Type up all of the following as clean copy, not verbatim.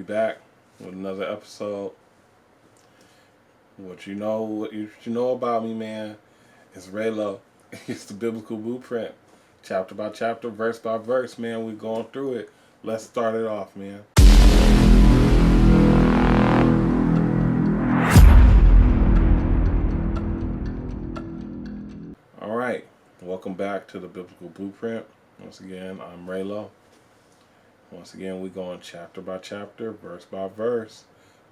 back with another episode. What you know about me, man, is Reylo. It's the biblical blueprint, chapter by chapter, verse by verse, man. We're going through it. Let's start it off, man. All right, welcome back to the biblical blueprint. Once again, I'm Reylo. Once again, we're going chapter by chapter, verse by verse,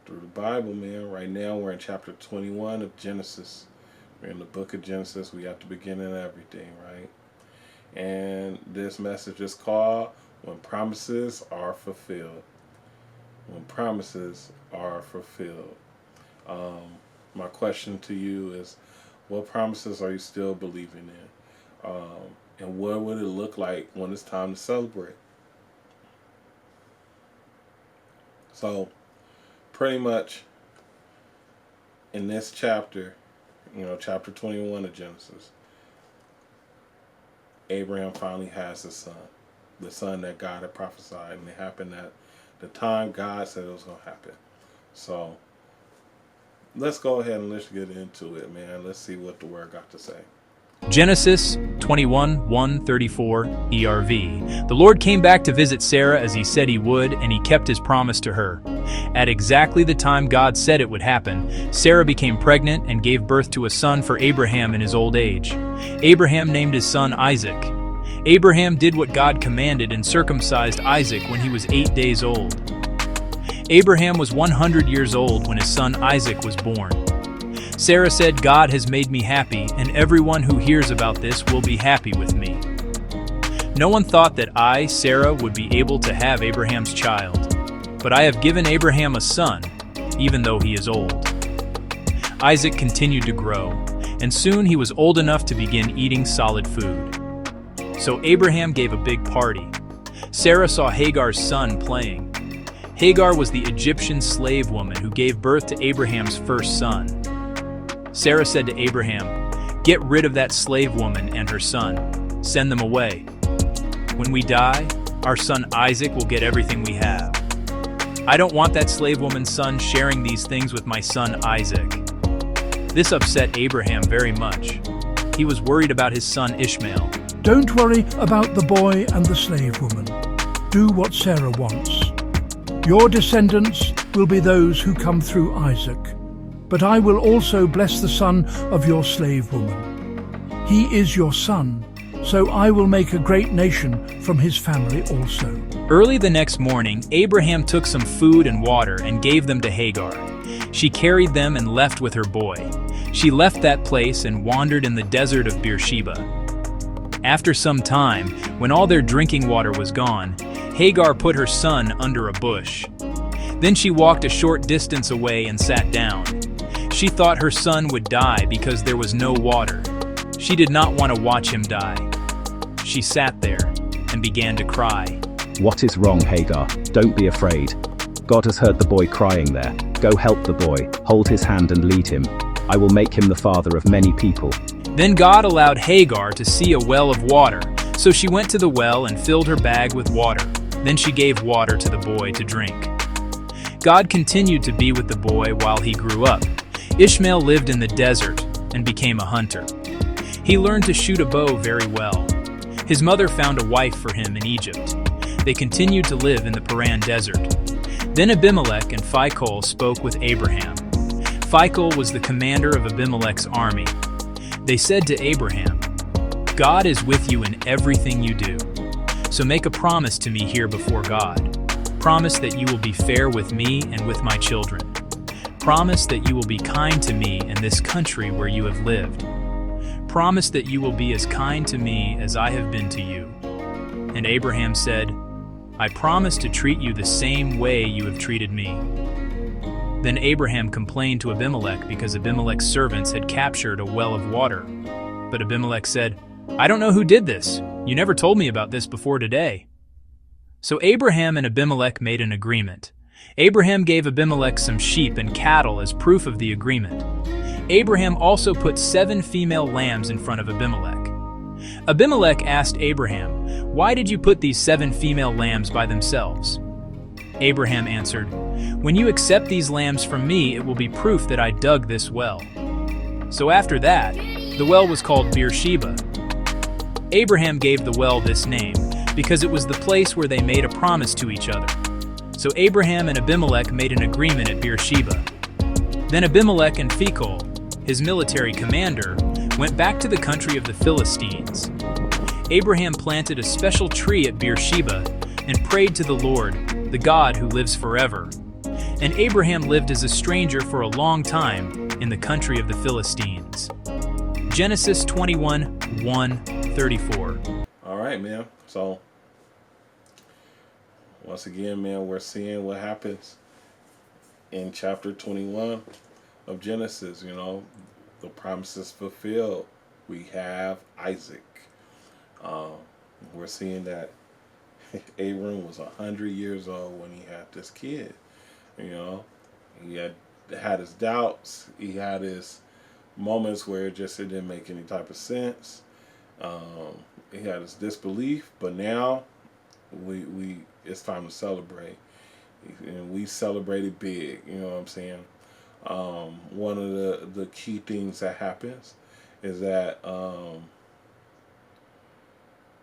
through the Bible, man. Right now, we're in chapter 21 of Genesis. We're in the book of Genesis. We have to begin in everything, right? And this message is called When Promises Are Fulfilled. When Promises Are Fulfilled. My question to you is, what promises are you still believing in? And what would it look like when it's time to celebrate? So, pretty much, in this chapter, chapter 21 of Genesis, Abraham finally has his son, the son that God had prophesied, and it happened at the time God said it was going to happen. So, let's go ahead and let's get into it, man. Let's see what the Word got to say. Genesis 21:1-34 ERV. The Lord came back to visit Sarah as he said he would, and he kept his promise to her. At exactly the time God said it would happen, Sarah became pregnant and gave birth to a son for Abraham in his old age. Abraham named his son Isaac. Abraham did what God commanded and circumcised Isaac when he was 8 days old. Abraham was 100 years old when his son Isaac was born. Sarah said, "God has made me happy, and everyone who hears about this will be happy with me." No one thought that I, Sarah, would be able to have Abraham's child. But I have given Abraham a son, even though he is old. Isaac continued to grow, and soon he was old enough to begin eating solid food. So Abraham gave a big party. Sarah saw Hagar's son playing. Hagar was the Egyptian slave woman who gave birth to Abraham's first son. Sarah said to Abraham, "Get rid of that slave woman and her son. Send them away. When we die, our son Isaac will get everything we have. I don't want that slave woman's son sharing these things with my son Isaac." This upset Abraham very much. He was worried about his son Ishmael. "Don't worry about the boy and the slave woman. Do what Sarah wants. Your descendants will be those who come through Isaac. But I will also bless the son of your slave woman. He is your son, so I will make a great nation from his family also." Early the next morning, Abraham took some food and water and gave them to Hagar. She carried them and left with her boy. She left that place and wandered in the desert of Beersheba. After some time, when all their drinking water was gone, Hagar put her son under a bush. Then she walked a short distance away and sat down. She thought her son would die because there was no water. She did not want to watch him die. She sat there and began to cry. "What is wrong, Hagar? Don't be afraid. God has heard the boy crying there. Go help the boy, hold his hand and lead him. I will make him the father of many people." Then God allowed Hagar to see a well of water, so she went to the well and filled her bag with water. Then she gave water to the boy to drink. God continued to be with the boy while he grew up. Ishmael lived in the desert and became a hunter. He learned to shoot a bow very well. His mother found a wife for him in Egypt. They continued to live in the Paran desert. Then Abimelech and Phicol spoke with Abraham. Phicol was the commander of Abimelech's army. They said to Abraham, "God is with you in everything you do. So make a promise to me here before God. Promise that you will be fair with me and with my children. Promise that you will be kind to me in this country where you have lived. Promise that you will be as kind to me as I have been to you." And Abraham said, "I promise to treat you the same way you have treated me." Then Abraham complained to Abimelech because Abimelech's servants had captured a well of water. But Abimelech said, "I don't know who did this. You never told me about this before today." So Abraham and Abimelech made an agreement. Abraham gave Abimelech some sheep and cattle as proof of the agreement. Abraham also put 7 female lambs in front of Abimelech. Abimelech asked Abraham, "Why did you put these 7 female lambs by themselves?" Abraham answered, "When you accept these lambs from me, it will be proof that I dug this well." So after that, the well was called Beersheba. Abraham gave the well this name because it was the place where they made a promise to each other. So Abraham and Abimelech made an agreement at Beersheba. Then Abimelech and Phicol, his military commander, went back to the country of the Philistines. Abraham planted a special tree at Beersheba and prayed to the Lord, the God who lives forever. And Abraham lived as a stranger for a long time in the country of the Philistines. Genesis 21:1-34. All right, man. So, once again, man, we're seeing what happens in chapter 21 of Genesis. You know, the promises fulfilled. We have Isaac. We're seeing that Abram was 100 years old when he had this kid. You know, he had his doubts. He had his moments where it didn't make any type of sense. He had his disbelief, but now we it's time to celebrate, and we celebrated big. You know what I'm saying? One of the key things that happens is that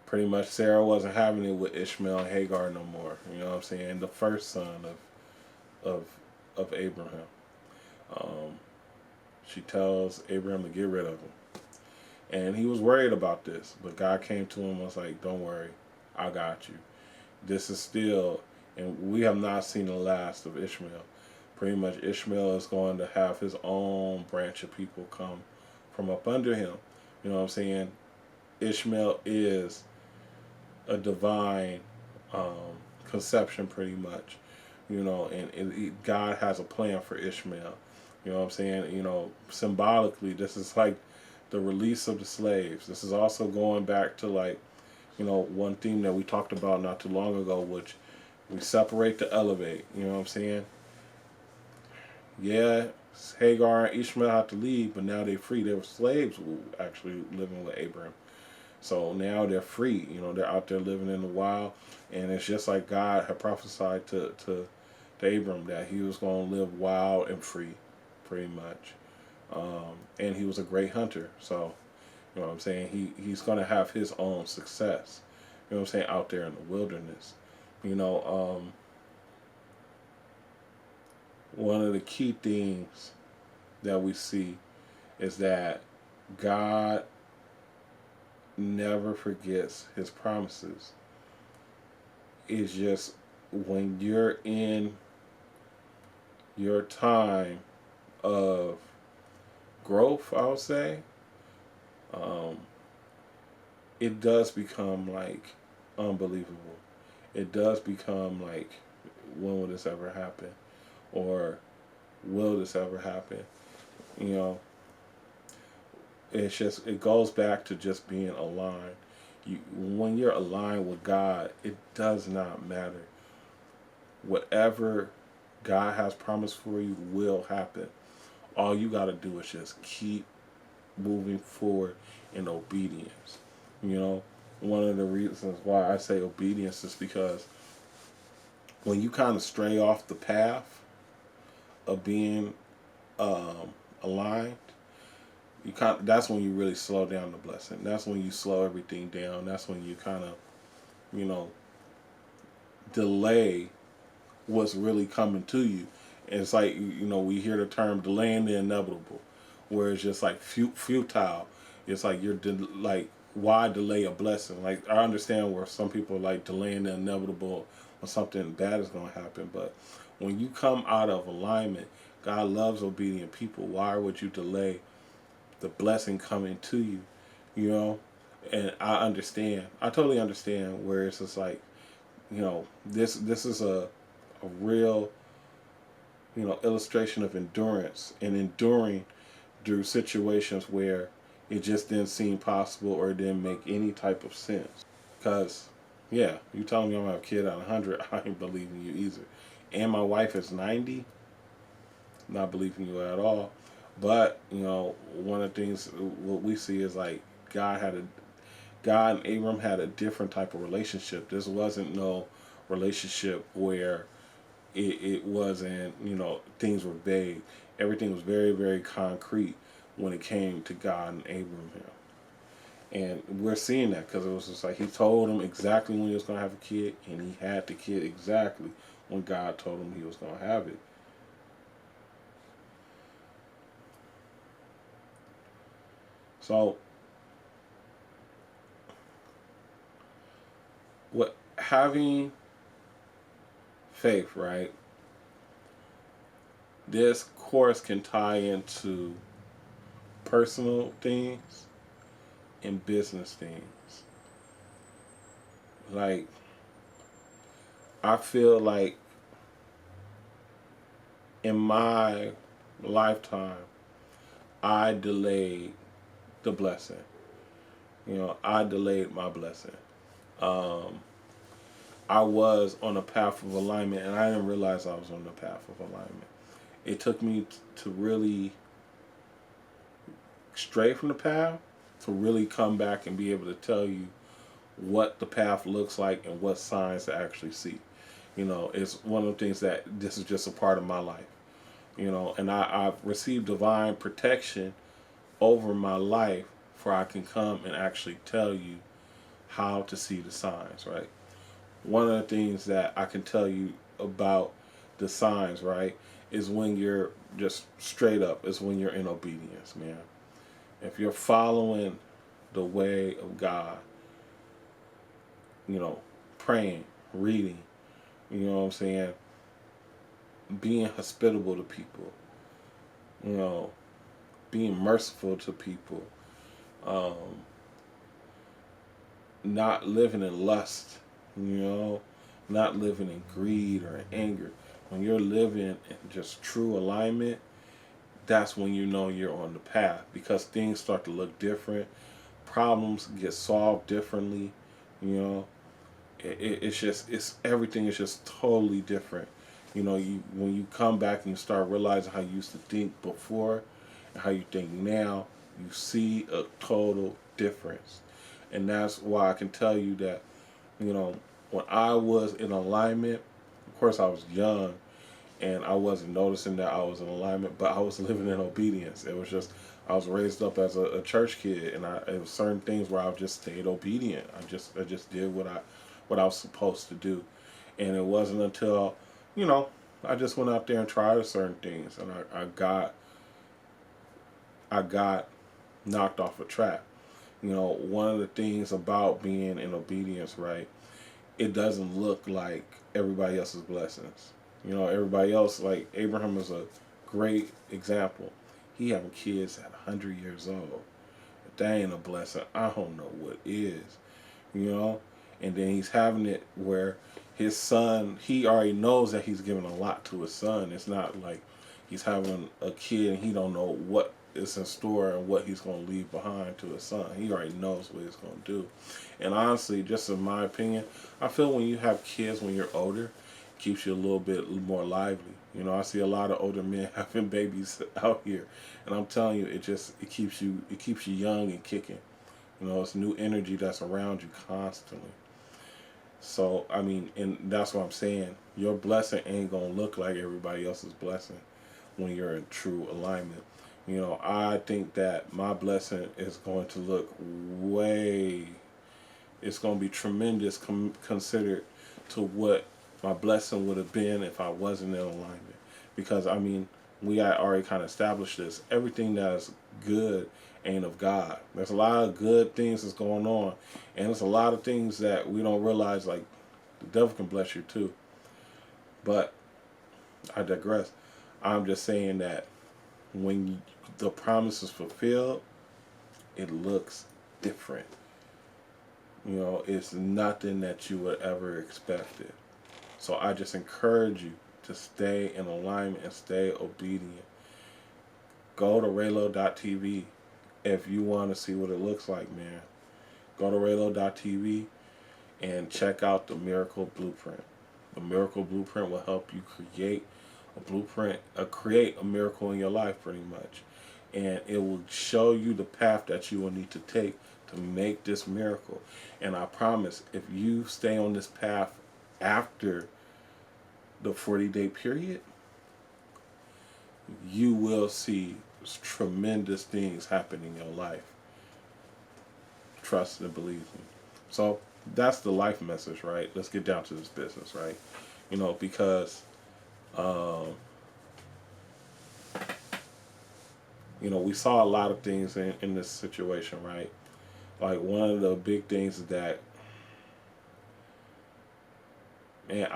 pretty much Sarah wasn't having it with Ishmael and Hagar no more. You know what I'm saying? The first son of Abraham. She tells Abraham to get rid of him. And he was worried about this, but God came to him and was like, "Don't worry, I got you." This is still, and we have not seen the last of Ishmael. Pretty much Ishmael is going to have his own branch of people come from up under him. You know what I'm saying? Ishmael is a divine conception, pretty much. You know, and God has a plan for Ishmael. You know what I'm saying? You know, symbolically, this is like the release of the slaves. This is also going back to, like, you know, one theme that we talked about not too long ago, which we separate to elevate. You know what I'm saying? Yeah, Hagar and Ishmael had to leave, but now they're free. They were slaves who were actually living with Abraham. So now they're free. You know, they're out there living in the wild. And it's just like God had prophesied to Abram that he was going to live wild and free, pretty much. And he was a great hunter. So, you know what I'm saying? He's going to have his own success. You know what I'm saying? Out there in the wilderness. You know, one of the key things that we see is that God never forgets his promises. It's just when you're in your time of growth, I would say, it does become like unbelievable. It does become like, when will this ever happen? Or will this ever happen? You know, it's just, it goes back to just being aligned. When you're aligned with God, it does not matter. Whatever God has promised for you will happen. All you got to do is just keep moving forward in obedience. You know, one of the reasons why I say obedience is because when you kind of stray off the path of being aligned, that's when you really slow down the blessing. That's when you slow everything down. That's when you kind of, you know, delay what's really coming to you. And it's like, you know, we hear the term delaying the inevitable, where it's just like futile. It's like like, why delay a blessing? Like, I understand where some people are like delaying the inevitable when something bad is going to happen, but when you come out of alignment, God loves obedient people. Why would you delay the blessing coming to you? You know, and I totally understand where it's just like, you know, this is a real, you know, illustration of endurance and enduring through situations where it just didn't seem possible or it didn't make any type of sense. Because, yeah, you telling me I'm going to have a kid at 100, I ain't believing you either. And my wife is 90, not believing you at all. But, you know, one of the things what we see is like God and Abram had a different type of relationship. This wasn't no relationship where, it wasn't, things were vague. Everything was very, very concrete when it came to God and Abraham. And we're seeing that because it was just like he told him exactly when he was going to have a kid, and he had the kid exactly when God told him he was going to have it. So, what having faith, right? This course can tie into personal things and business things. Like, I feel like in my lifetime, I delayed the blessing. I delayed my blessing. I was on a path of alignment, and I didn't realize I was on the path of alignment. It took me to really stray from the path to really come back and be able to tell you what the path looks like and what signs to actually see. It's one of the things that this is just a part of my life. And I've received divine protection over my life for I can come and actually tell you how to see the signs, right? One of the things that I can tell you about the signs, right, is when you're just straight up, is when you're in obedience, man. If you're following the way of God, praying, reading, you know what I'm saying, being hospitable to people, being merciful to people, not living in lust, not living in greed or in anger. When you're living in just true alignment, that's when you know you're on the path, because things start to look different. Problems get solved differently. It's everything is just totally different. When you come back and you start realizing how you used to think before and how you think now, you see a total difference. And that's why I can tell you that, when I was in alignment, of course I was young and I wasn't noticing that I was in alignment, but I was living in obedience. It was just, I was raised up as a church kid, and it was certain things where I just stayed obedient. I just did what I was supposed to do. And it wasn't until, I just went out there and tried certain things, and I got knocked off a track. One of the things about being in obedience, right, it doesn't look like everybody else's blessings. Everybody else, like Abraham is a great example. He having kids at 100 years old. If that ain't a blessing, I don't know what is. And then he's having it where his son, he already knows that he's giving a lot to his son. It's not like he's having a kid and he don't know what is in store and what he's going to leave behind to his son. He already knows what he's going to do. And honestly, just in my opinion, I feel when you have kids when you're older, it keeps you a little bit more lively. I see a lot of older men having babies out here, and I'm telling you, it keeps you young and kicking. It's new energy that's around you constantly. So, I mean, and that's what I'm saying. Your blessing ain't going to look like everybody else's blessing when you're in true alignment. I think that my blessing is going to look it's going to be tremendous considered to what my blessing would have been if I wasn't in alignment. Because, I mean, we had already kind of established this. Everything that is good ain't of God. There's a lot of good things that's going on, and there's a lot of things that we don't realize, like the devil can bless you too. But I digress. I'm just saying that when the promise is fulfilled, it looks different. It's nothing that you would ever expected. So I just encourage you to stay in alignment and stay obedient. Go to Reylo.tv if you want to see what it looks like, man. Go to Reylo.tv and check out the Miracle Blueprint. The Miracle Blueprint will help you create a miracle in your life, pretty much. And it will show you the path that you will need to take to make this miracle. And I promise, if you stay on this path after the 40-day period, you will see tremendous things happen in your life. Trust and believe me. So that's the life message, right? Let's get down to this business, right? You know, because you know, we saw a lot of things in this situation, right? Like, one of the big things is that, man,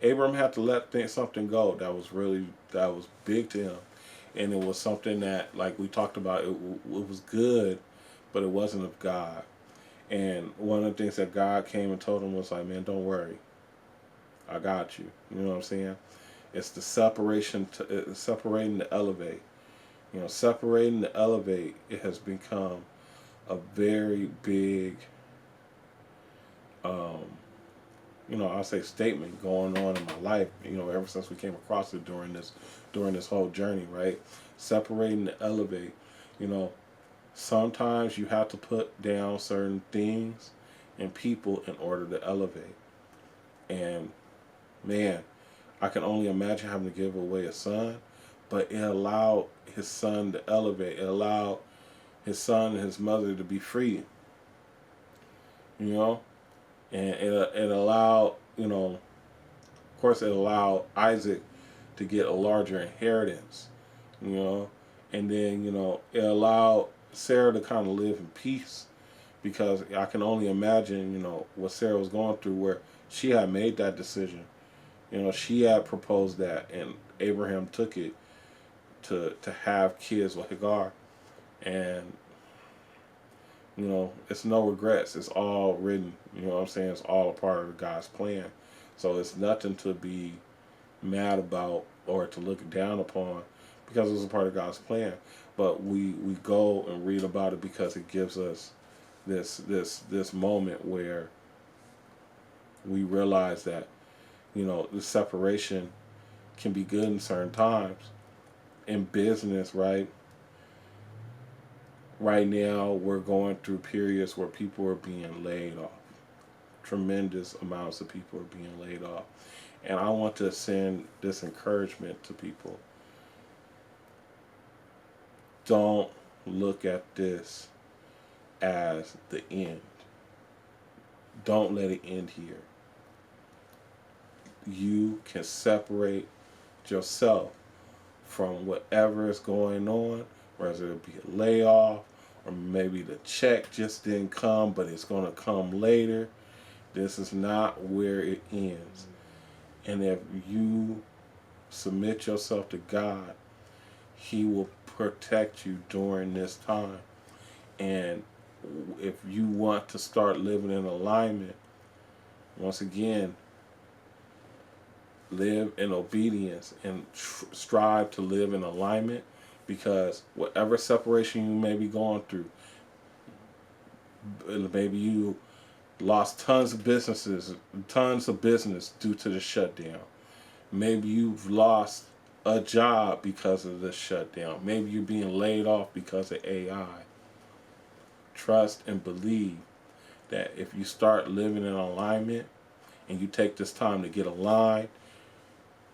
Abram had to let something go that was big to him. And it was something that, like we talked about, it was good, but it wasn't of God. And one of the things that God came and told him was like, man, don't worry. I got you. You know what I'm saying? It's the separating to elevate. You know, separating to elevate, it has become a very big, you know, I'll say statement going on in my life, you know, ever since we came across it during this whole journey, right? Separating to elevate. You know, sometimes you have to put down certain things and people in order to elevate. And man, I can only imagine having to give away a son, but it allowed his son to elevate. It allowed his son and his mother to be free. You know? And it allowed, you know, of course it allowed Isaac to get a larger inheritance, you know? And then, you know, it allowed Sarah to kind of live in peace, because I can only imagine, you know, what Sarah was going through, where she had made that decision. You know, she had proposed that, and Abraham took it to have kids with Hagar. And, you know, it's no regrets. It's all written. You know what I'm saying? It's all a part of God's plan. So it's nothing to be mad about or to look down upon, because it was a part of God's plan. But we go and read about it because it gives us this moment where we realize that, you know, the separation can be good in certain times. In business, right? Right now, we're going through periods where people are being laid off. Tremendous amounts of people are being laid off. And I want to send this encouragement to people. Don't look at this as the end. Don't let it end here. You can separate yourself from whatever is going on, whether it be a layoff, or maybe the check just didn't come, but it's going to come later. This is not where it ends. And if you submit yourself to God, He will protect you during this time. And if you want to start living in alignment, once again, live in obedience and strive to live in alignment, because whatever separation you may be going through, maybe you lost tons of business due to the shutdown. Maybe you've lost a job because of this shutdown. Maybe you're being laid off because of AI. Trust and believe that if you start living in alignment and you take this time to get aligned,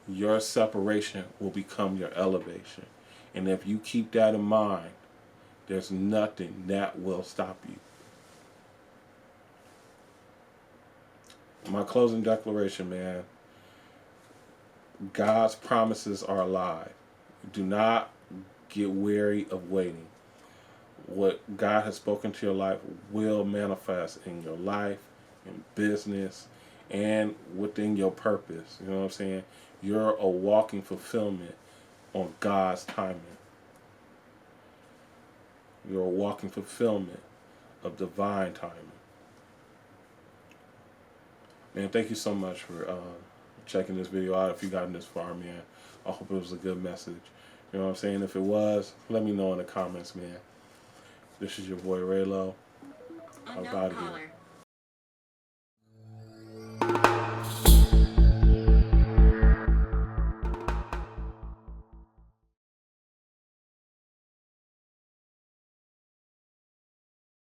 your separation will become your elevation. And if you keep that in mind, there's nothing that will stop you. My closing declaration, man. God's promises are alive. Do not get weary of waiting. What God has spoken to your life will manifest in your life, in business, and within your purpose. You know what I'm saying? You're a walking fulfillment on God's timing. You're a walking fulfillment of divine timing. Man, thank you so much for checking this video out. If you gotten this far, man, I hope it was a good message. You know what I'm saying? If it was, let me know in the comments, man. This is your boy Reylo. I'm out of here.